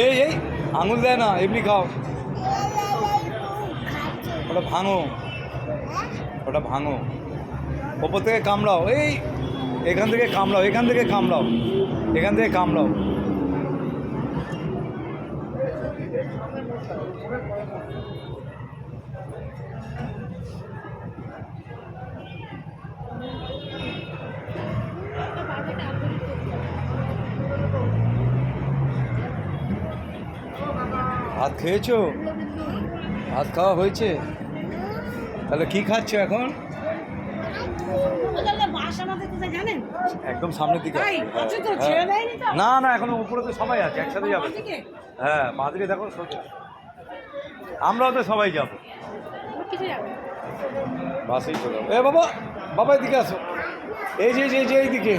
এই আঙুল দেয় না, এমনি খাও। ওটা ভাঙো, ওটা ভাঙো, ওপর থেকে কামড়াও। এখান থেকে কামড়াও, এখান থেকে কামড়াও, এখান থেকে কামড়াও। ভাত খেয়েছো? ভাত খাওয়া হয়েছে? তাহলে কি খাচ্ছ এখন? একদম সামনের দিকে। না না, এখন উপরে তো সবাই আছে, একসাথে যাবে। হ্যাঁ, বাঁদিকে দেখো সোজা। আমরাও তো সবাই যাবো, বাসেই চলে যাবো। বাবা, বাবা এদিকে আসো। এই যে এইদিকে।